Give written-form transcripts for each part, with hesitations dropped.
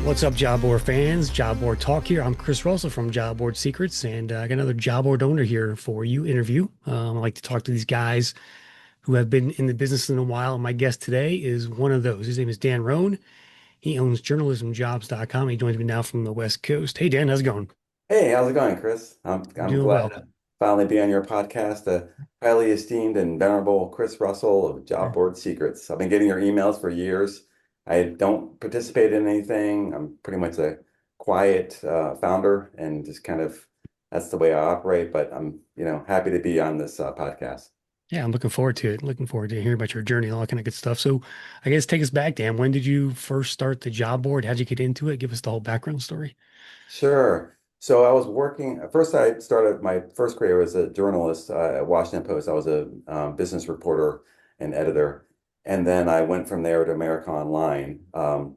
What's up, job board fans? Job board talk here. I'm Chris Russell from Job Board Secrets, and I got another job board owner here for you interview. I like to talk to these guys who have been in the business in a while. And my guest today is one of those. His name is Dan Rohn. He owns journalismjobs.com. He joins me now from the West Coast. Hey, Dan, how's it going? Hey, how's it going, Chris? I'm Doing glad well. to finally be on your podcast, the highly esteemed and venerable Chris Russell of Job Board Secrets. I've been getting your emails for years. I don't participate in anything. I'm pretty much a quiet founder, and just kind of that's the way I operate. But I'm, happy to be on this podcast. Yeah, I'm looking forward to it. Looking forward to hearing about your journey and all that kind of good stuff. So, I guess take us back, Dan. When did you first start the job board? How'd you get into it? Give us the whole background story. Sure. So I was working, first I started my first career as a journalist at Washington Post. I was a business reporter and editor. And then I went from there to America Online. I'm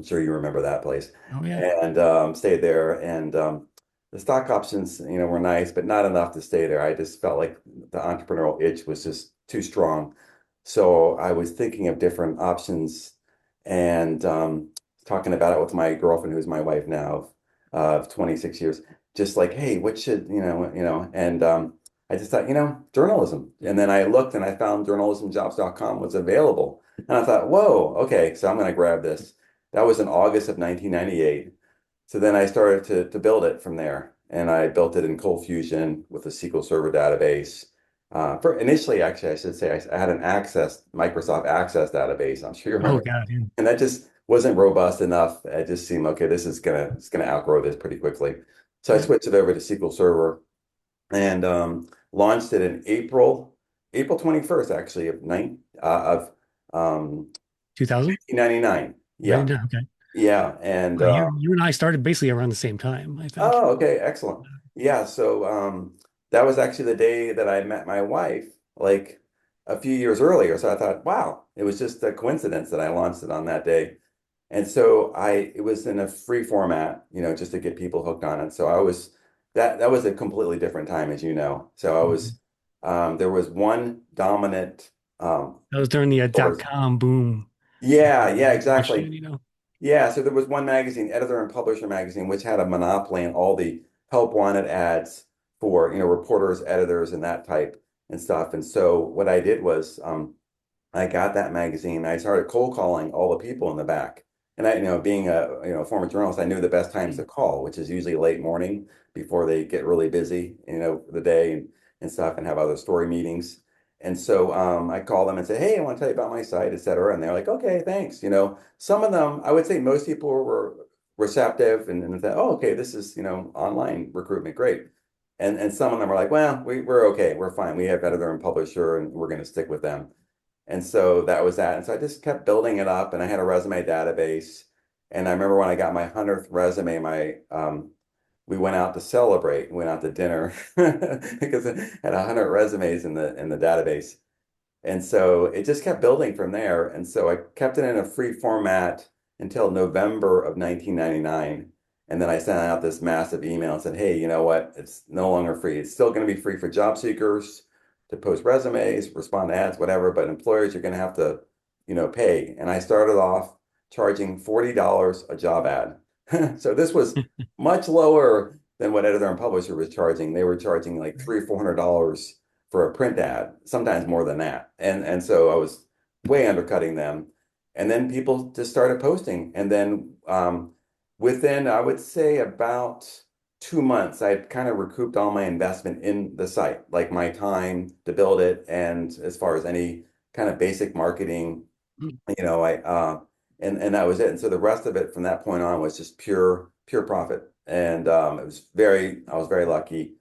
sure you remember that place. Oh, yeah. And stayed there. And the stock options, were nice, but not enough to stay there. I just felt like the entrepreneurial itch was just too strong. So I was thinking of different options and talking about it with my girlfriend, who's my wife now of 26 years, just like, hey, what should, and I just thought, journalism. And then I looked and I found journalismjobs.com was available. And I thought, whoa, okay, so I'm going to grab this. That was in August of 1998. So then I started to build it from there. And I built it in Cold Fusion with a SQL Server database. For initially, actually, I should say I had an Microsoft Access database. I'm sure you Oh, remember, God. Yeah. and that just wasn't robust enough. It just seemed okay. It's gonna outgrow this pretty quickly. So I Yeah. switched it over to SQL Server and launched it in April 21st, actually of 2000? 1999. Right Yeah, now. Okay. yeah, and You and I started basically around the same time, I think. oh, okay, excellent. Yeah, so that was actually the day that I met my wife, like a few years earlier. So I thought, wow, it was just a coincidence that I launched it on that day. And so it was in a free format, just to get people hooked on it. So that was a completely different time, as you know. So Mhm. there was one dominant, That was during the publisher. .com boom. Yeah, Russian, exactly. you know. Yeah, so there was one magazine, Editor and Publisher magazine, which had a monopoly on all the help wanted ads for, reporters, editors, and that type and stuff. And so what I did was I got that magazine. I started cold calling all the people in the back. And I, being a, former journalist, I knew the best times to call, which is usually late morning before they get really busy, for the day and stuff and have other story meetings. And so I call them and say, hey, I want to tell you about my site, et cetera. And they're like, okay, thanks. Some of them, I would say most people were receptive and thought, oh, okay, this is, online recruitment, great. And some of them are like, well, we're okay, we're fine. We have editor and publisher and we're going to stick with them. And so that was that. And so I just kept building it up and I had a resume database. And I remember when I got my 100th resume, we went out to celebrate, went out to dinner because I had 100 resumes in the database. And so it just kept building from there. And so I kept it in a free format until November of 1999. And then I sent out this massive email and said, hey, you know what? It's no longer free. It's still going to be free for job seekers to post resumes, respond to ads, whatever, but employers are going to have to, pay. And I started off charging $40 a job ad. So this was much lower than what editor and publisher was charging. They were charging like three or $400 for a print ad, sometimes more than that. And so I was way undercutting them. And then people just started posting. And then within, I would say, about 2 months, I'd kind of recouped all my investment in the site, like my time to build it, and as far as any kind of basic marketing, I and that was it. And so the rest of it from that point on was just pure profit. And I was very lucky.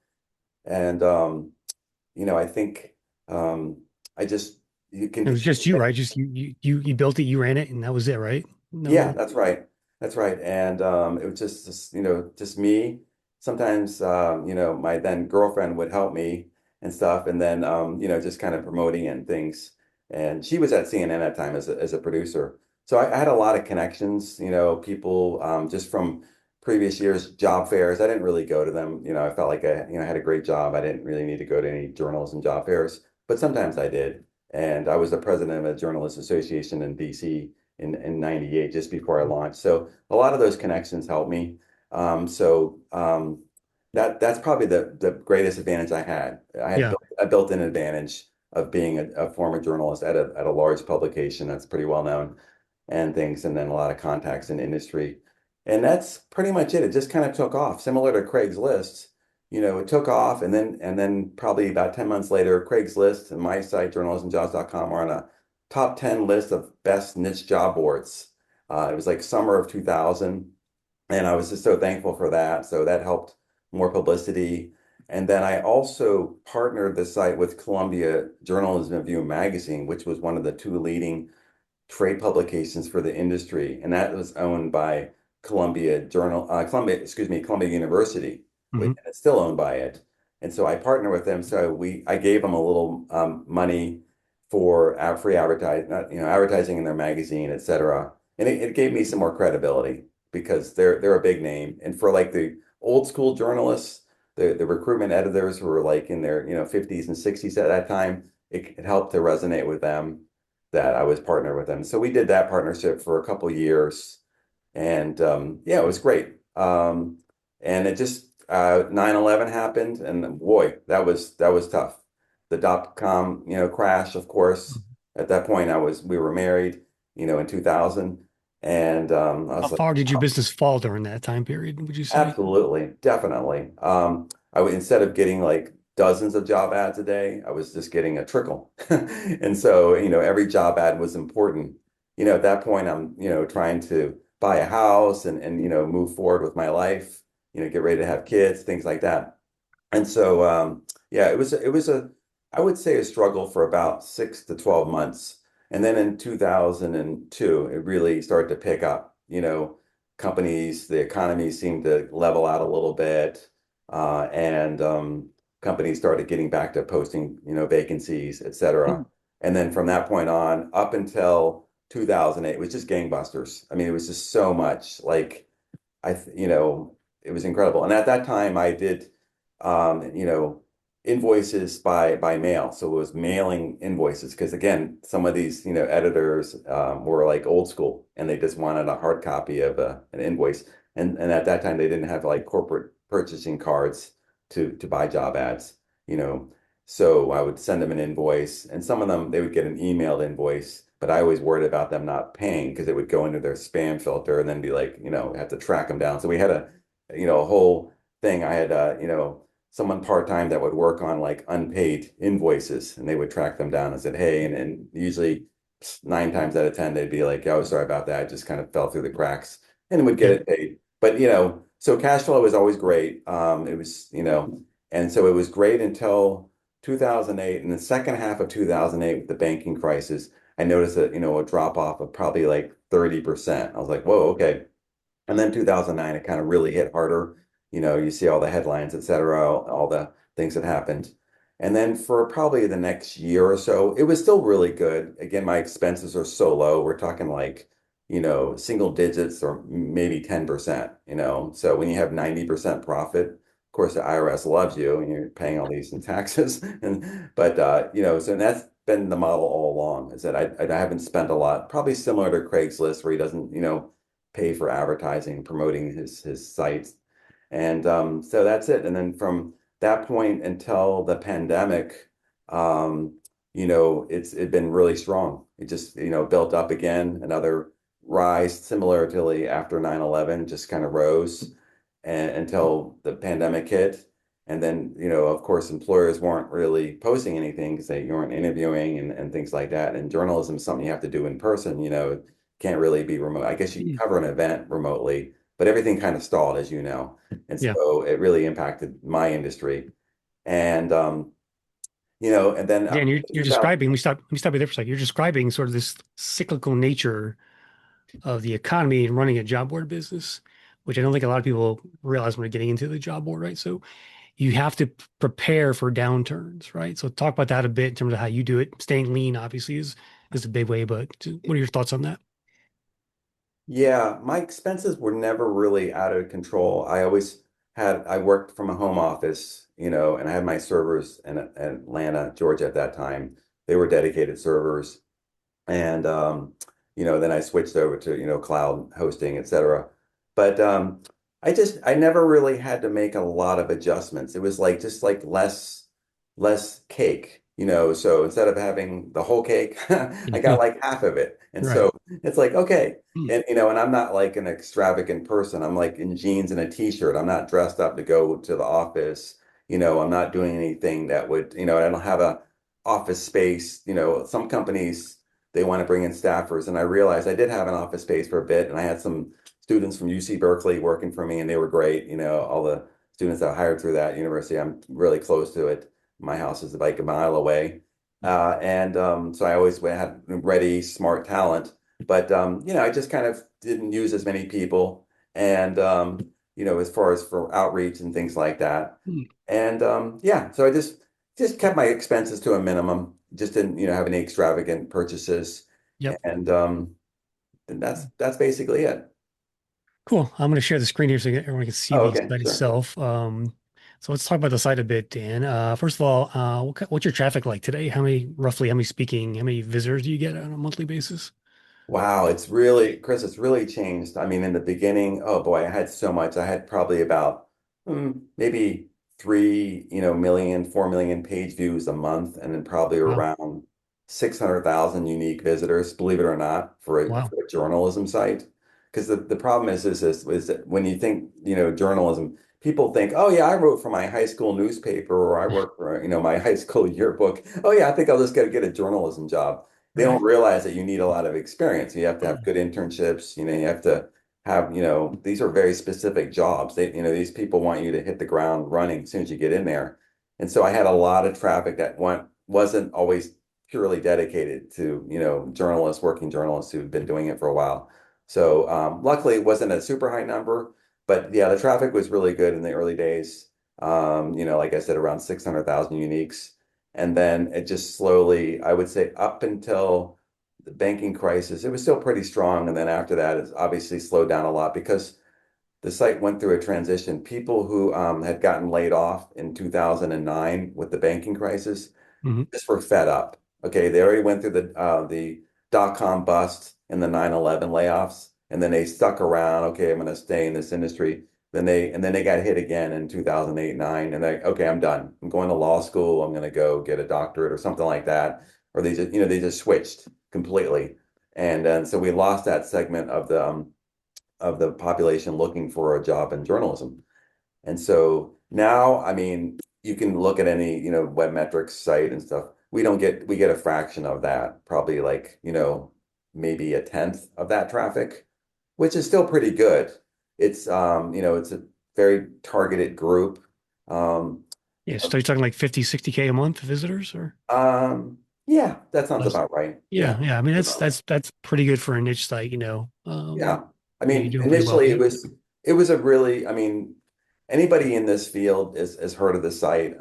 And I think I just you can It was just you, right? Just you built it, you ran it, and that was it, right? yeah, No. that's right. That's right. And it was just me. Sometimes my then girlfriend would help me and stuff, and then just kind of promoting and things. And she was at CNN at the time as a producer. So I had a lot of connections, people just from previous years job fairs. I didn't really go to them. I felt like I had a great job. I didn't really need to go to any journalism job fairs, but sometimes I did. And I was the president of a journalist association in DC in 98, just before I launched. So a lot of those connections helped me. So that's probably the greatest advantage I had. Yeah. I built an advantage of being a former journalist at a large publication that's pretty well known and things, and then a lot of contacts in industry. And that's pretty much it. It just kind of took off, similar to Craigslist. It took off, and then probably about 10 months later, Craigslist and my site, journalismjobs.com, are on a top 10 list of best niche job boards. It was like summer of 2000, and I was just so thankful for that. So that helped more publicity. And then I also partnered the site with Columbia Journalism Review magazine, which was one of the two leading trade publications for the industry, and that was owned by Columbia University, which Hmm. is still owned by it. And so I partner with them. So I gave them a little money for free advertising, advertising in their magazine, et cetera. And it gave me some more credibility because they're a big name. And for like the old school journalists, the recruitment editors who were like in their 50s and 60s at that time, it helped to resonate with them that I was partnered with them. So we did that partnership for a couple of years, and yeah, it was great. And it just 9/11 happened, and boy, that was tough. The dot-com crash, of course. At that point, we were married, in 2000, and I How was like, far did your business fall during that time period, would you say? absolutely, definitely. I would instead of getting like dozens of job ads a day, I was just getting a trickle. And so, every job ad was important. At that point, I'm, trying to buy a house and move forward with my life, get ready to have kids, things like that. And so, yeah, I would say a struggle for about 6 to 12 months. And then in 2002, it really started to pick up. The economy seemed to level out a little bit, and companies started getting back to posting, vacancies, et cetera. And then from that point on, up until 2008, it was just gangbusters. I mean, it was just so much. Like, it was incredible. And at that time, I did, invoices by mail. So it was mailing invoices because again, some of these, editors were like old school and they just wanted a hard copy of an invoice. And at that time, they didn't have like corporate purchasing cards to buy job ads, you know. So I would send them an invoice, and some of them they would get an emailed invoice, but I always worried about them not paying because it would go into their spam filter and then be like, have to track them down. So we had a whole thing. I had, someone part-time that would work on like unpaid invoices, and they would track them down and said, hey, and usually 9 times out of 10, they'd be like, oh, sorry about that. It just kind of fell through the cracks and would get Yeah. it paid. But, so cash flow was always great. It was, and so it was great until 2008. In the second half of 2008, with the banking crisis, I noticed that, a drop off of probably like 30%. I was like, whoa, okay. And then 2009, it kind of really hit harder. You see all the headlines, et cetera, all the things that happened. And then for probably the next year or so, it was still really good. Again, my expenses are so low. We're talking like, single digits or maybe 10%, So when you have 90% profit, of course, the IRS loves you and you're paying all these in taxes. So that's been the model all along, is that I haven't spent a lot, probably similar to Craigslist, where he doesn't, pay for advertising, promoting his sites. And so that's it. And then from that point until the pandemic, it's been really strong. It just, built up again, another rise similarly after 9/11, just kind of rose until the pandemic hit. And then, of course, employers weren't really posting anything because they weren't interviewing and things like that. And journalism is something you have to do in person, can't really be remote. I guess you can Yeah. cover an event remotely, but everything kind of stalled, as you know. And Yeah. so it really impacted my industry. And and then Dan, you're 2000, describing, let me stop you there for a second. You're describing sort of this cyclical nature of the economy and running a job board business, which I don't think a lot of people realize when they're getting into the job board, right? So you have to prepare for downturns, right? So talk about that a bit in terms of how you do it. Staying lean, obviously, is a big way, but what are your thoughts on that? yeah, my expenses were never really out of control. I worked from a home office, and I had my servers in Atlanta, Georgia at that time. They were dedicated servers. And then I switched over to, cloud hosting, et cetera. But I never really had to make a lot of adjustments. It was like just like less cake, so instead of having the whole cake, I got like half of it. And Right. so it's like, okay. Hmm. And I'm not like an extravagant person. I'm like in jeans and a t-shirt. I'm not dressed up to go to the office. I'm not doing anything that would, I don't have a office space. Some companies they want to bring in staffers, and I realized I did have an office space for a bit, and I had some students from UC Berkeley working for me, and they were great. All the students that I hired through that university, I'm really close to it. My house is like a mile away. And so I always had ready, smart talent. But I just kind of didn't use as many people. And as far as for outreach and things like that. Hmm. And yeah, so I just kept my expenses to a minimum, just didn't, have any extravagant purchases. Yep. And that's basically it. Cool. I'm going to share the screen here so everyone can see Oh, the okay, site sure. itself. So let's talk about the site a bit, Dan. First of all, what's your traffic like today? How many visitors do you get on a monthly basis? Wow, it's really, Chris, it's really changed. I mean, in the beginning, oh boy, I had so much. I had probably about maybe 4 million page views a month, and then probably Wow. around 600,000 unique visitors, believe it or not, for a, Wow. for a journalism site. Because the problem is that when you think, journalism, people think, oh yeah, I wrote for my high school newspaper or I work for, my high school yearbook. Oh yeah, I think I'll just get a journalism job. They don't Right. realize that you need a lot of experience. You have to have good internships. You have to have, these are very specific jobs. These people want you to hit the ground running as soon as you get in there. And so I had a lot of traffic that wasn't always purely dedicated to, working journalists who've been doing it for a while. So luckily it wasn't a super high number, but yeah, the traffic was really good in the early days. Like I said, around 600,000 uniques. And then it just slowly, I would say up until the banking crisis, it was still pretty strong. And then after that, it's obviously slowed down a lot because the site went through a transition. People who had gotten laid off in 2009 with the banking crisis Hmm. just were fed up. Okay, they already went through the dot-com bust and the 9/11 layoffs, and then they stuck around. Okay, I'm going to stay in this industry. Then they got hit again in 2008, 9, and they okay, I'm done. I'm going to law school. I'm going to go get a doctorate or something like that. Or they just switched completely, and so we lost that segment of the population looking for a job in journalism. And so now, I mean, you can look at any, web metrics site and stuff. We get a fraction of that, probably like, maybe a tenth of that traffic, which is still pretty good. It's a very targeted group. Um, Yeah. So you're talking like 50, 60K a month visitors or yeah, that sounds less? about right. Yeah, Yeah. Yeah. I mean, that's that's, about right. that's pretty good for a niche site, Yeah. I yeah, you're mean, doing pretty well. initially it Yeah. was it was a really, I mean, anybody in this field has heard of the site,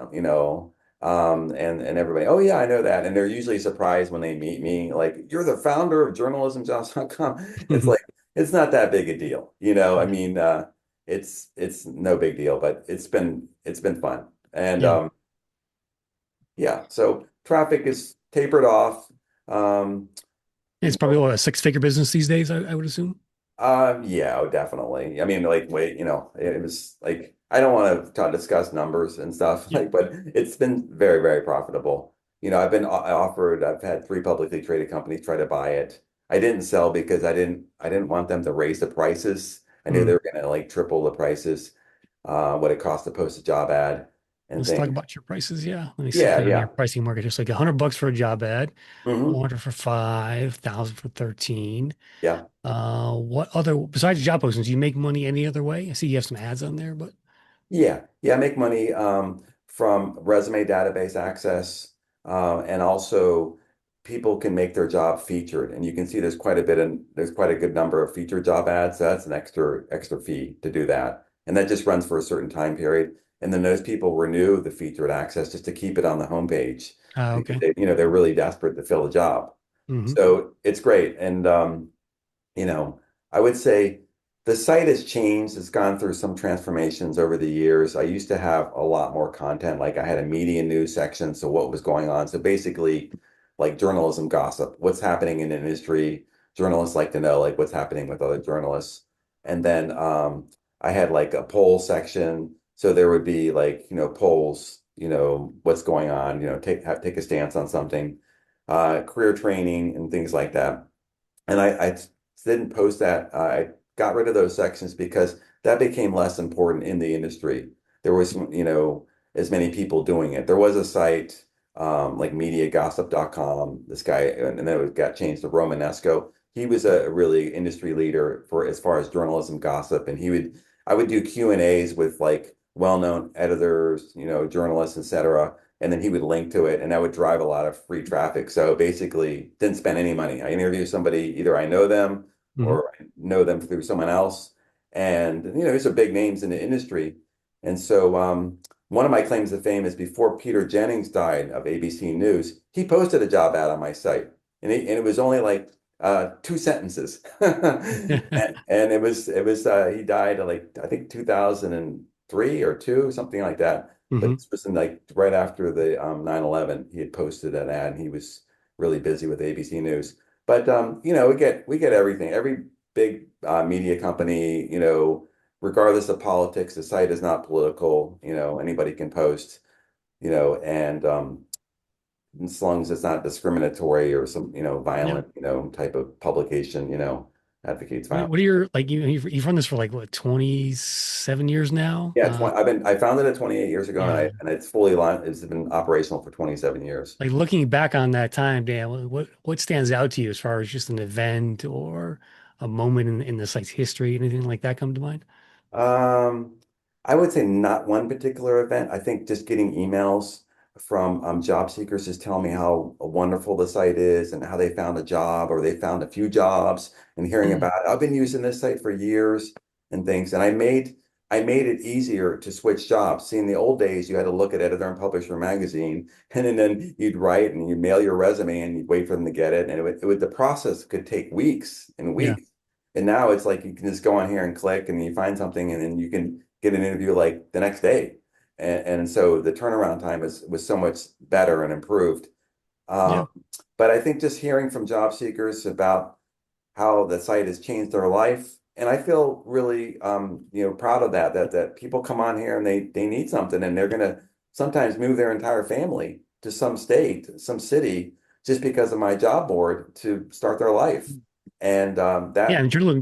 and everybody, oh yeah, I know that. And they're usually surprised when they meet me, like, you're the founder of journalismjobs.com. It's like it's not that big a deal, I mean, it's no big deal, but it's been fun. And Yeah. yeah, so traffic is tapered off. Um, It's probably a six-figure business these days, I would assume. Yeah, oh, definitely. I mean, like, wait, it was like I don't want to discuss numbers and stuff, Yeah. like, but it's been very, very profitable. I've been offered. I've had three publicly traded companies try to buy it. I didn't sell because I didn't want them to raise the prices. I knew they Mm. were going to like triple the prices, what it cost to post a job ad and Let's talk things. about your prices. Yeah. Let me see Yeah, here on your yeah. pricing market. Just like $100 for a job ad, Hmm. 400 for 5, 1,000 for 13. Yeah. What other, besides job postings, do you make money any other way? I see you have some ads on there, but Yeah, yeah, I make money from resume database access, and also people can make their job featured, and you can see there's quite a good number of featured job ads. So that's an extra fee to do that, and that just runs for a certain time period. And then those people renew the featured access just to keep it on the homepage because okay. they're really desperate to fill a job. Hmm. So it's great, and you know, I would say the site has changed. It's gone through some transformations over the years. I used to have a lot more content. Like I had a media news section, so what was going on. So basically, like journalism gossip, what's happening in the industry, journalists like to know like what's happening with other journalists. And then I had like a poll section. So there would be like, polls, what's going on, take a stance on something, career training and things like that. And I didn't post that. I got rid of those sections because that became less important in the industry. There was, as many people doing it. There was a site like mediagossip.com. This guy, and then it got changed to Romanesco. He was a really industry leader for as far as journalism gossip, and I would do Q&As with like well-known editors, journalists, etc. And then he would link to it, and that would drive a lot of free traffic. So basically, didn't spend any money. I interview somebody, either I know them Hmm. or I know them through someone else, and these are big names in the industry. And so one of my claims to fame is before Peter Jennings died of ABC News, he posted a job ad on my site, and it was only like two sentences, and it was he died in like I think 2003 or two, something like that. But Hmm. this was in like right after the 9/11. He had posted an ad, and he was really busy with ABC News. But we get everything. Every big media company, regardless of politics, the site is not political. Anybody can post. And as long as it's not discriminatory or some, Yeah. violent, type of publication, advocates violence. What are your like you've run this for like what 27 years now? Yeah, I founded it 28 years ago, and Yeah. it's fully line. It's been operational for 27 years. Like looking back on that time, Dan, what stands out to you as far as just an event or a moment in the site's history, anything like that come to mind? Um, I would say not one particular event. I think just getting emails from job seekers just telling me how wonderful the site is and how they found a job or they found a few jobs and hearing Mm, about it. I've been using this site for years and things. And I made it easier to switch jobs. See, in the old days, you had to look at Editor and Publisher magazine, and then you'd write and you'd mail your resume and you'd wait for them to get it. And the process could take weeks and yeah. weeks. And now it's like you can just go on here and click and you find something and then you can get an interview like the next day. And so the turnaround time was so much better and improved. Yeah. Um, but I think just hearing from job seekers about how the site has changed their life, and I feel really proud of that people come on here and they need something and they're gonna sometimes move their entire family to some state, some city, just because of my job board to start their life. And Yeah, that and journalism,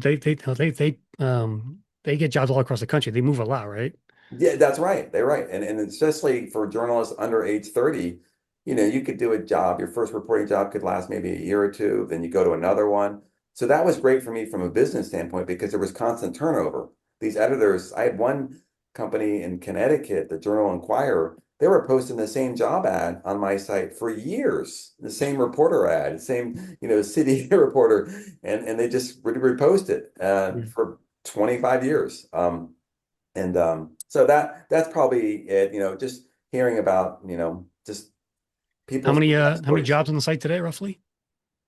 they get jobs all across the country. They move a lot, right? Yeah, that's right. They're right. And especially for journalists under age 30, you could do a job. Your first reporting job could last maybe a year or two, then you go to another one. So that was great for me from a business standpoint because there was constant turnover. These editors, I had one company in Connecticut, the Journal Enquirer, they were posting the same job ad on my site for years, the same reporter ad, the same, city reporter, and they just would repost it Yeah. for 25 years. And so that's probably it, just hearing about, just people's success How many stories. jobs on the site today, roughly?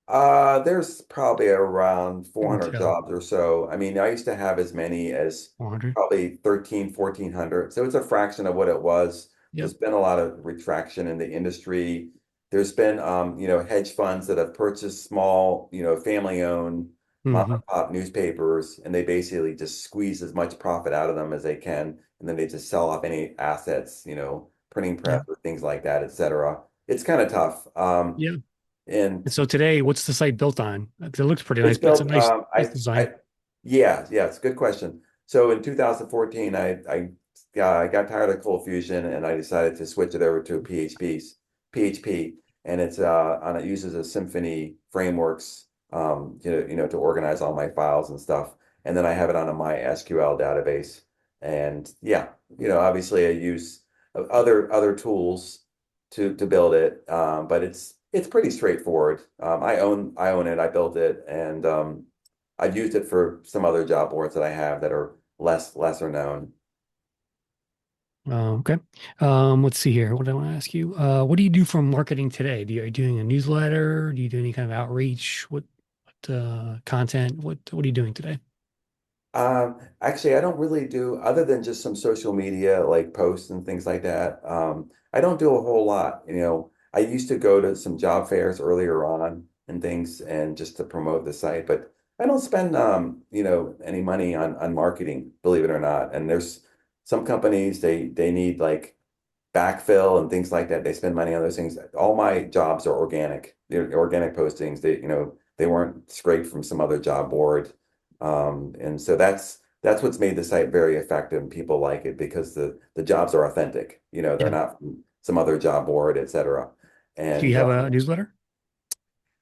There's probably around You can 400 tell. jobs or so. I mean, I used to have as many as 400. probably 1,400. So it's a fraction of what it was. Yep. There's been a lot of retraction in the industry. There's been, hedge funds that have purchased small, family-owned mom Hmm. and pop newspapers, and they basically just squeeze as much profit out of them as they can, and then they just sell off any assets, printing Yeah. press or things like that, et cetera. It's kind of tough. Yeah. And And so today, what's the site built on? It looks pretty it's nice. It's a built, nice design. yeah, it's a good question. So in 2014, I got tired of Cold Fusion and I decided to switch it over to PHP, and it uses a Symfony frameworks, to organize all my files and stuff. And then I have it on a MySQL database. And yeah, obviously I use other tools to build it, but it's pretty straightforward. I own it. I built it, and I've used it for some other job boards that I have that are lesser known. Okay. Let's see here. What do I want to ask you? What do you do for marketing today? Are you doing a newsletter? Do you do any kind of outreach? What content? What are you doing today? Actually, I don't really do other than just some social media like posts and things like that. I don't do a whole lot. I used to go to some job fairs earlier on, and things and just to promote the site. But I don't spend any money on marketing, believe it or not. And there's some companies they need like backfill and things like that. They spend money on those things. All my jobs are organic. They're organic postings. They weren't scraped from some other job board. And so that's what's made the site very effective and people like it because the jobs are authentic. They're Yeah. not from some other job board, et cetera. Do you And have a newsletter?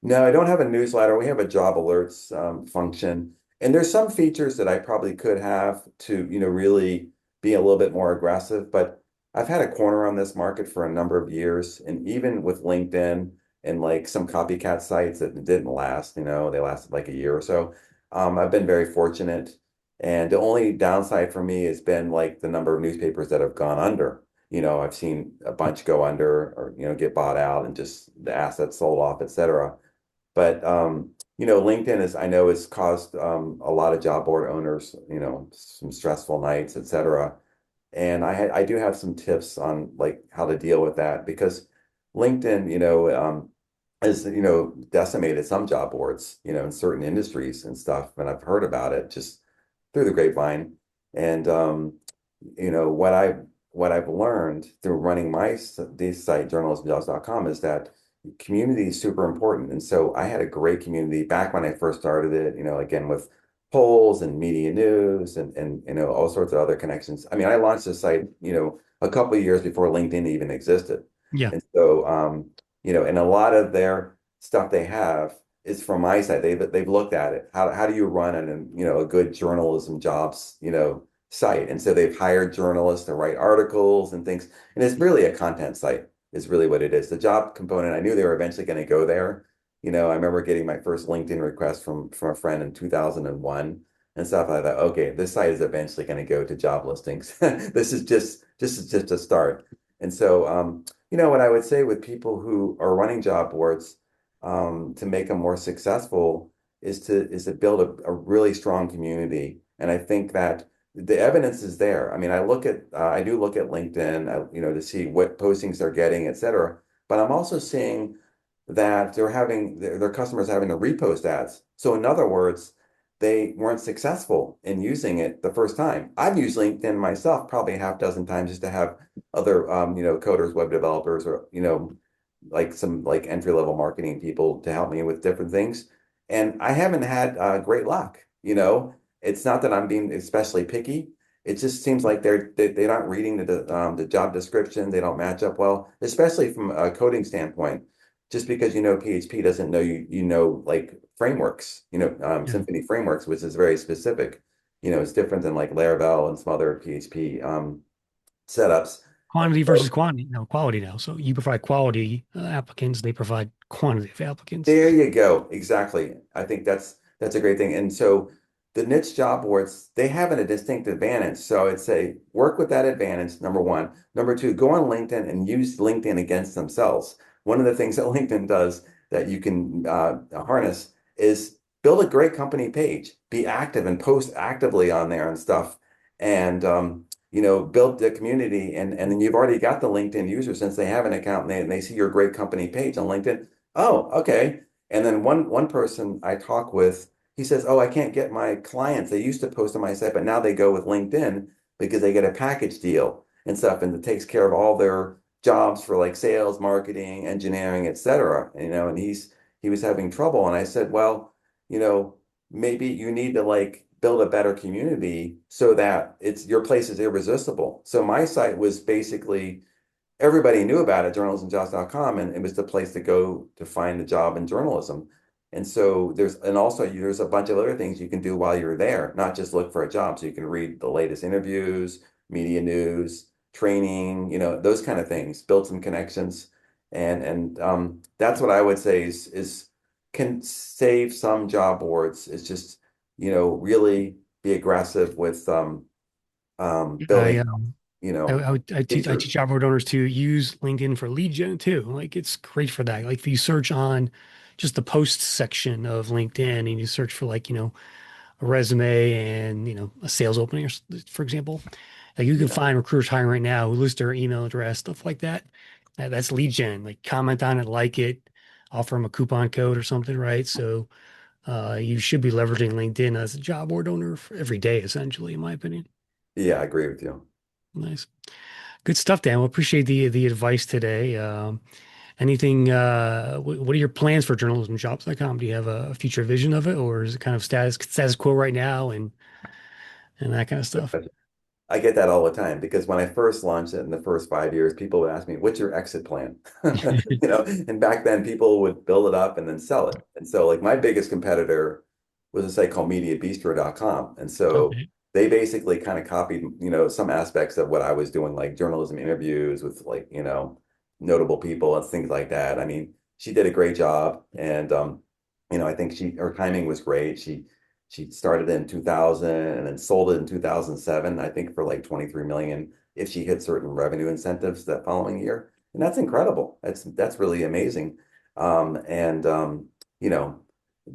no, I don't have a newsletter. We have a job alerts function, and there's some features that I probably could have to, really be a little bit more aggressive. But I've had a corner on this market for a number of years, and even with LinkedIn and like some copycat sites that didn't last, they lasted like a year or so. I've been very fortunate, and the only downside for me has been like the number of newspapers that have gone under. I've seen a bunch go under or, get bought out and just the assets sold off, et cetera. But LinkedIn I know has caused a lot of job board owners, some stressful nights, et cetera. And I do have some tips on like how to deal with that because LinkedIn, has, decimated some job boards, in certain industries and stuff. And I've heard about it just through the grapevine. And what I've learned through running this site, journalismjobs.com, is that community is super important. And so I had a great community back when I first started it, again with polls and media news and all sorts of other connections. I mean, I launched the site, a couple of years before LinkedIn even existed. Yeah. And so and a lot of their stuff they have is from my site. They've looked at it. How do you run a good journalism jobs, site? And so they've hired journalists to write articles and things. And it's really a content site is really what it is. The job component, I knew they were eventually going to go there. I remember getting my first LinkedIn request from a friend in 2001 and stuff. I thought, okay, this site is eventually going to go to job listings. This is just a start. And so, what I would say with people who are running job boards, to make them more successful is to build a really strong community. And I think that the evidence is there. I mean, I do look at LinkedIn, to see what postings they're getting, et cetera. But I'm also seeing that they're having their customers having to repost ads. So in other words, they weren't successful in using it the first time. I've used LinkedIn myself probably a half dozen times just to have other, coders, web developers, or, like some like entry level marketing people to help me with different things. And I haven't had great luck. It's not that I'm being especially picky. It just seems like they're not reading the job description. They don't match up well, especially from a coding standpoint. Just because PHP doesn't know like frameworks, Yeah. Symfony frameworks, which is very specific. It's different than like Laravel and some other PHP setups. Quantity So versus quantity, no quality now. So you provide quality applicants, they provide quantity of applicants. there you go. Exactly. I think that's a great thing. And so the niche job boards, they have a distinct advantage. So I'd say work with that advantage, number one. Number two, go on LinkedIn and use LinkedIn against themselves. One of the things that LinkedIn does that you can harness is build a great company page, be active and post actively on there and stuff. And build the community and then you've already got the LinkedIn user since they have an account and they see your great company page on LinkedIn. Oh, okay. And then one person I talk with, he says, "Oh, I can't get my clients. They used to post on my site, but now they go with LinkedIn because they get a package deal and stuff, and it takes care of all their jobs for like sales, marketing, engineering, etc." And he was having trouble, and I said, "Well, you know, maybe you need to like build a better community so that it's your place is irresistible." So my site was basically everybody knew about it, journalismjobs.com, and it was the place to go to find a job in journalism. And so there's a bunch of other things you can do while you're there, not just look for a job. So you can read the latest interviews, media news, training, those kind of things, build some connections. And that's what I would say is can save some job boards. It's just, really be aggressive with I, building, um, you I, know, I, would- I picture. teach job board owners to use LinkedIn for lead gen too. Like it's great for that. Like if you search on just the posts section of LinkedIn and you search for like, a resume and, a sales opening, for example, like you can Yeah. find recruiters hiring right now who list their email address, stuff like that. That's lead gen. Like comment on it, like it. offer them a coupon code or something, right? So you should be leveraging LinkedIn as a job board owner for every day, essentially, in my opinion. Yeah, I agree with you. Nice. Good stuff, Dan. Well, appreciate the advice today. Anything, what are your plans for journalismjobs.com? Do you have a future vision of it, or is it kind of status quo right now and that kind of stuff? I get that all the time because when I first launched it in the first 5 years, people would ask me, "What's your exit plan?" And back then people would build it up and then sell it. And so, like my biggest competitor was a site called MediaBistro.com, and so Okay. they basically kind of copied, some aspects of what I was doing, like journalism interviews with like, notable people and things like that. I mean, she did a great job, and I think her timing was great. She started in 2000 and then sold it in 2007, I think for like 23 million if she hit certain revenue incentives that following year. And that's incredible. That's really amazing. And you know,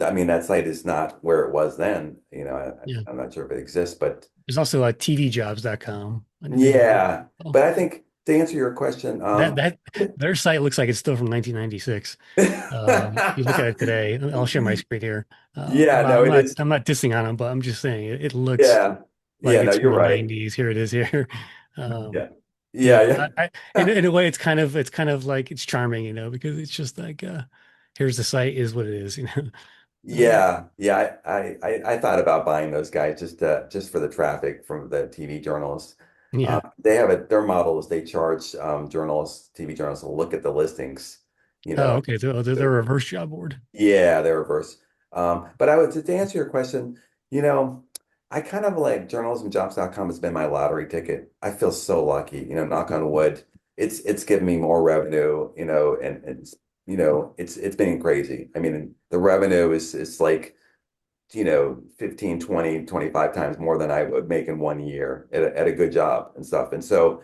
I mean that site is not where it was then. Yeah. I'm not sure if it exists, but There's also tvjobs.com. Anything like that? yeah. Oh, But I think to answer your question, that their site looks like it's still from 1996. If you look at it today, I'll share my screen here. yeah, no, it is. I'm not dissing on them, but I'm just saying it looks Yeah. like Yeah, no, it's from you're the right. 90s. Here it is here. Um, Yeah. Yeah, in yeah. a way, it's kind of like it's charming, because it's just like here's the site is what it is, Yeah, yeah. I thought about buying those guys just for the traffic from the TV journalists. Yeah. They have their model is they charge journalists, TV journalists to look at the listings, you Oh, know. okay. So they're a reverse job board. Yeah, they're reverse. But I would to answer your question, you know, I kind of like journalismjobs.com has been my lottery ticket. I feel so lucky, knock on wood. It's given me more revenue, and it's been crazy. I mean, the revenue is like, 15, 20, 25 times more than I would make in 1 year at a good job and stuff. And so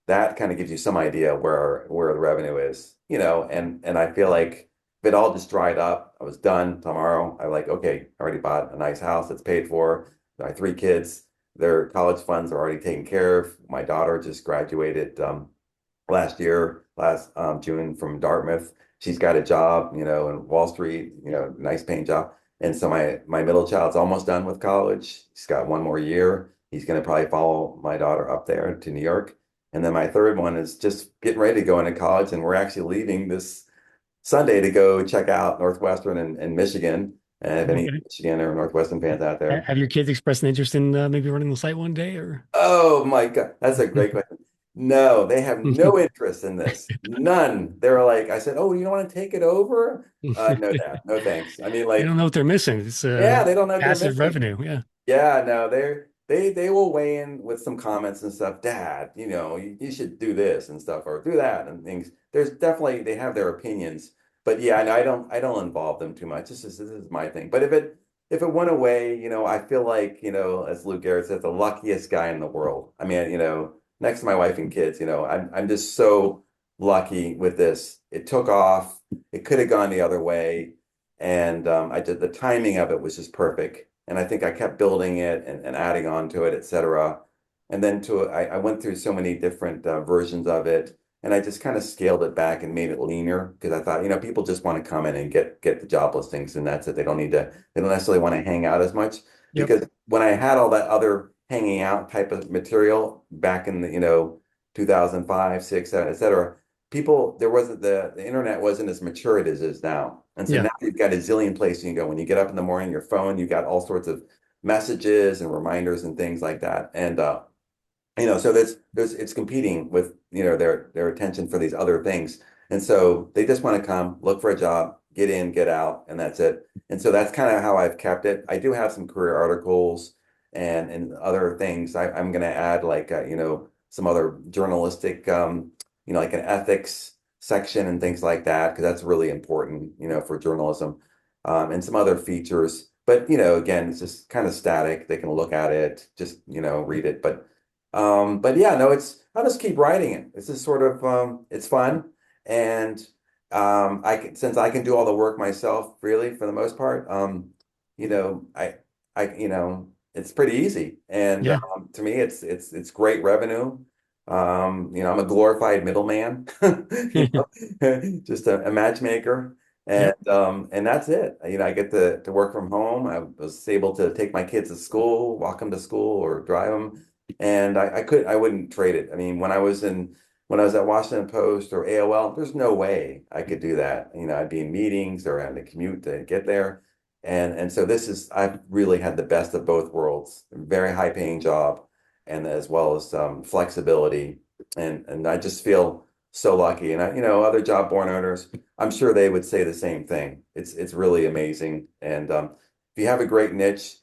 that kind of gives you some idea where the revenue is, and I feel like if it all just dried up, I was done tomorrow. I like, okay, I already bought a nice house that's paid for. My three kids, their college funds are already taken care of. My daughter just graduated last June from Dartmouth. She's got a job, in Wall Street, nice paying job. And so my middle child's almost done with college. He's got one more year. He's going to probably follow my daughter up there to New York. And then my third one is just getting ready to go into college, and we're actually leaving this Sunday to go check out Northwestern and Michigan. And if any Okay. Michigan or Northwestern fans out there, Have your kids expressed an interest in maybe running the site one day or? oh my God, that's a great question. No, they have no interest in this. None. They're like, I said, oh, you don't want to take it over? No, Dad, no thanks. I mean, They don't like, know what they're missing. It's yeah, they don't know what they're passive missing. revenue. Yeah. Yeah, no, they will weigh in with some comments and stuff. Dad, you should do this and stuff or do that and things. There's definitely they have their opinions, but yeah, I don't involve them too much. This is my thing. But if it went away, I feel like, as Lou Garrett said, the luckiest guy in the world. I mean, next to my wife and kids, I'm just so lucky with this. It took off. It could have gone the other way. And I did the timing of it was just perfect. And I think I kept building it and adding on to it, et cetera. And then I went through so many different versions of it, and I just kind of scaled it back and made it leaner because I thought, people just want to come in and get the job listings, and that's it. They don't necessarily want to hang out as much Yep. because when I had all that other hanging out type of material back in the, 2005, 6, 7, et cetera, people there wasn't the internet wasn't as mature as it is now. And so Yeah. now you've got a zillion places you can go. When you get up in the morning, your phone, you got all sorts of messages and reminders and things like that. And so there's it's competing with, their attention for these other things. And so they just want to come, look for a job, get in, get out, and that's it. And so that's kind of how I've kept it. I do have some career articles and other things. I'm going to add like some other journalistic like an ethics section and things like that because that's really important, for journalism, and some other features. But again, it's just kind of static. They can look at it, just read it. But yeah, no, I'll just keep writing it. It's just sort of it's fun, and since I can do all the work myself, really for the most part, you know, I it's pretty easy, and Yeah. to me, it's great revenue. I'm a glorified middleman, just a matchmaker. Yep. And that's it. You know, I get to work from home. I was able to take my kids to school, walk them to school, or drive them, and I wouldn't trade it. I mean, when I was at Washington Post or AOL, there's no way I could do that. You know, I'd be in meetings or having to commute to get there. And so I've really had the best of both worlds. Very high paying job, and as well as flexibility. And I just feel so lucky. And other job born owners, I'm sure they would say the same thing. It's really amazing. And if you have a great niche,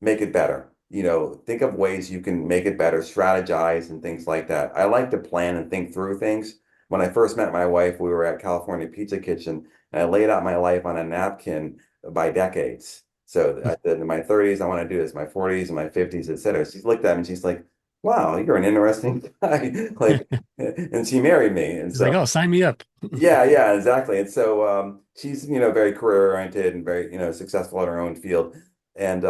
make it better. You know, think of ways you can make it better, strategize and things like that. I like to plan and think through things. When I first met my wife, we were at California Pizza Kitchen, and I laid out my life on a napkin by decades. So I said, in my 30s, I want to do this, my 40s and my 50s, et cetera. She looked at me and she's like, wow, you're an interesting guy. Like, and she married me. And It's like, so oh, sign me up. yeah, yeah, exactly. And so she's, very career oriented and very, successful in her own field. And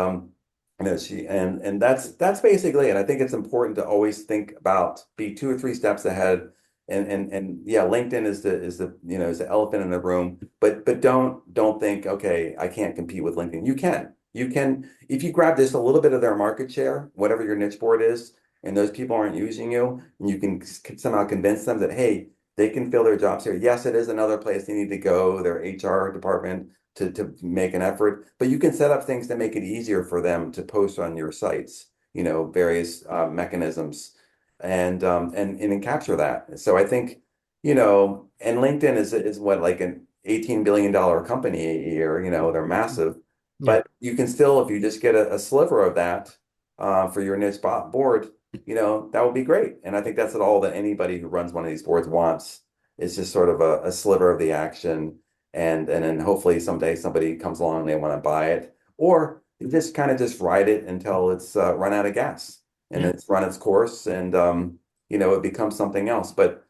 that's basically it. I think it's important to always think about be 2 or 3 steps ahead. And yeah, LinkedIn is the elephant in the room, but don't think, okay, I can't compete with LinkedIn. You can. You can if you grab just a little bit of their market share, whatever your niche board is, and those people aren't using you, and you can somehow convince them that, hey, they can fill their jobs here. Yes, it is another place they need to go, their HR department to make an effort, but you can set up things to make it easier for them to post on your sites, various mechanisms and then capture that. So I think, and LinkedIn is what, like an $18 billion company a year, they're massive, Yeah. but you can still, if you just get a sliver of that for your niche board, that would be great. And I think that's all that anybody who runs one of these boards wants is just sort of a sliver of the action. And then hopefully someday somebody comes along and they want to buy it. Or you just kind of just ride it until it's run out of gas and Yeah. it's run its course and it becomes something else. But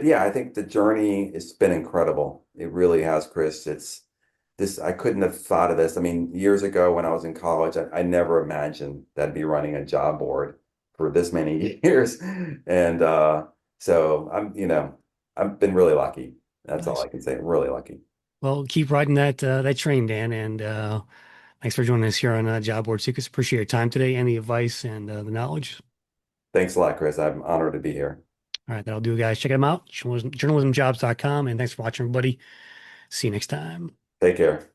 yeah, I think the journey has been incredible. It really has, Chris. It's this, I couldn't have thought of this. I mean, years ago when I was in college, I never imagined that I'd be running a job board for this many years. And so I've been really lucky. That's all Nice. I can say. Really lucky. Well, keep riding that train, Dan, and thanks for joining us here on Job Board Secrets. Appreciate your time today and the advice and the knowledge. Thanks a lot, Chris. I'm honored to be here. All right, that'll do, guys. Check them out, journalismjobs.com, and thanks for watching, everybody. See you next time. Take care.